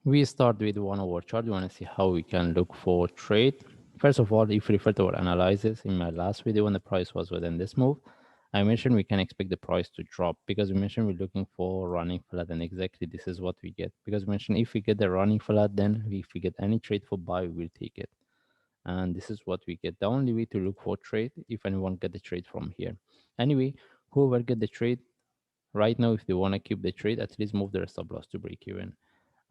We start with 1 hour chart. We want to see how we can look for trade. First of all, if we refer to our analysis in my last video when the price was within this move, I mentioned we can expect the price to drop because we mentioned we're looking for running flat, and exactly this is what we get. Because we mentioned if we get the running flat, then if we get any trade for buy, we will take it. And this is what we get. The only way to look for trade if anyone get the trade from here. Anyway, whoever get the trade right now, if they want to keep the trade, at least move their stop loss to break even.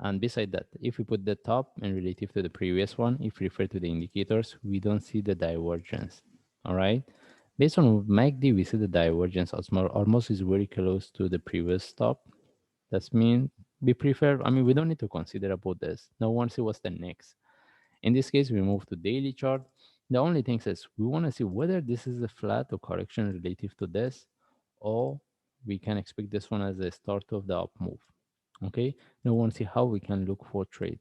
And beside that, if we put the top and relative to the previous one, if we refer to the indicators, we don't see the divergence. All right. Based on MACD, we see the divergence almost is very close to the previous stop. That means we prefer, I mean, we don't need to consider about this. Now, want to see what's the next. In this case, we move to daily chart. The only thing is we want to see whether this is a flat or correction relative to this, or we can expect this one as a start of the up move. Okay, now we want to see how we can look for trade.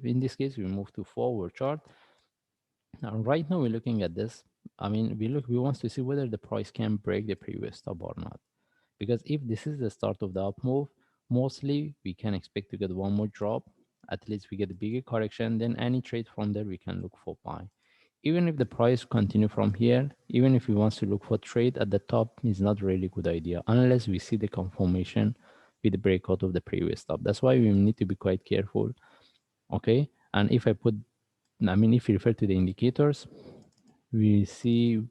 In this case, we move to forward chart. Now, right now we're looking at this. I mean, we want to see whether the price can break the previous stop or not. Because if this is the start of the up move, mostly we can expect to get one more drop. At least we get a bigger correction. Then any trade from there we can look for buy. Even if the price continue from here, even if we want to look for trade at the top, is not really good idea unless we see the confirmation with the breakout of the previous stop. That's why we need to be quite careful. Okay, and if I put, I mean, if you refer to the indicators, we see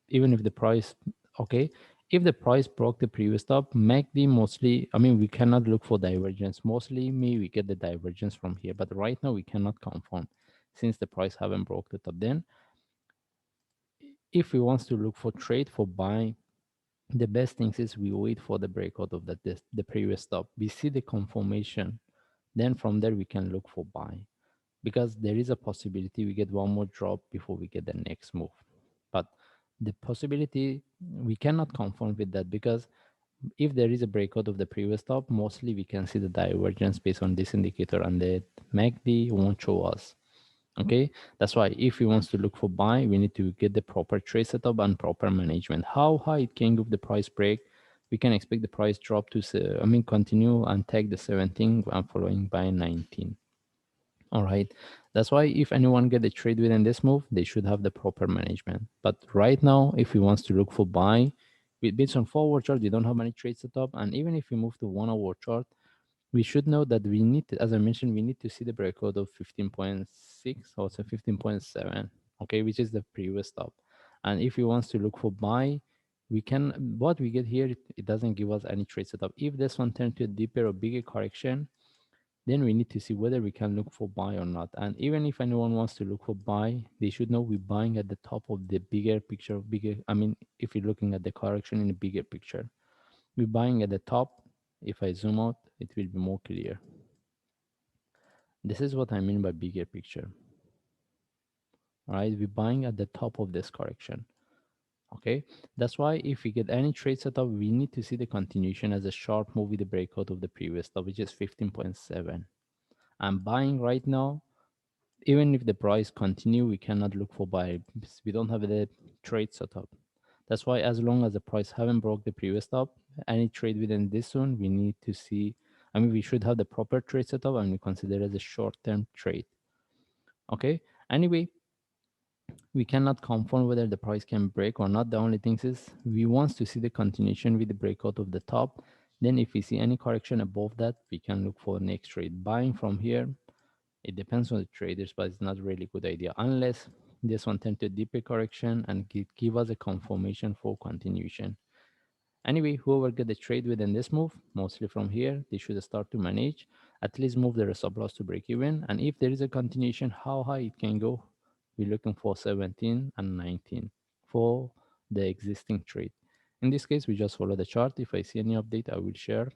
even if the price, okay, if the price broke the previous stop, MACD mostly, I mean, we cannot look for divergence. Mostly, maybe we get the divergence from here, but right now we cannot confirm since the price haven't broke the top. Then, if we want to look for trade for buying, the best thing is we wait for the breakout of the previous stop. We see the confirmation, then from there we can look for buy because there is a possibility we get one more drop before we get the next move. But the possibility we cannot confirm with that because if there is a breakout of the previous stop, mostly we can see the divergence based on this indicator and the MACD won't show us. Okay, that's why if we want to look for buy, we need to get the proper trade setup and proper management. How high it can go the price break, we can expect the price drop to, I mean, continue and take the 17 and following by 19. All right, that's why if anyone get a trade within this move, they should have the proper management. But right now, if we want to look for buy, based on forward chart, we don't have any trade setup, and even if we move to 1 hour chart, we should know that we need to, as I mentioned, we need to see the breakout of 15.6 or so 15.7, okay, which is the previous stop. And if we want to look for buy, we can, what we get here, it doesn't give us any trade setup. If this one turns to a deeper or bigger correction, then we need to see whether we can look for buy or not. And even if anyone wants to look for buy, they should know we're buying at the top of the bigger picture, bigger, I mean, if you're looking at the correction in the bigger picture, we're buying at the top. If I zoom out, it will be more clear. This is what I mean by bigger picture. All right, we're buying at the top of this correction. Okay, that's why if we get any trade setup, we need to see the continuation as a sharp move with the breakout of the previous stop, which is 15.7. I'm buying right now. Even if the price continue, we cannot look for buy because we don't have the trade setup. That's why as long as the price haven't broke the previous stop, any trade within this one, we need to see, I mean, we should have the proper trade setup and we consider it as a short-term trade. Okay. Anyway, we cannot confirm whether the price can break or not. The only thing is we want to see the continuation with the breakout of the top. Then if we see any correction above that, we can look for next trade. Buying from here, it depends on the traders, but it's not really good idea unless this one turns to a deeper correction and give us a confirmation for continuation. Anyway, whoever get the trade within this move, mostly from here, they should start to manage, at least move their stop loss to break even. And if there is a continuation, how high it can go, we're looking for 17 and 19 for the existing trade. In this case, we just follow the chart. If I see any update, I will share. Thank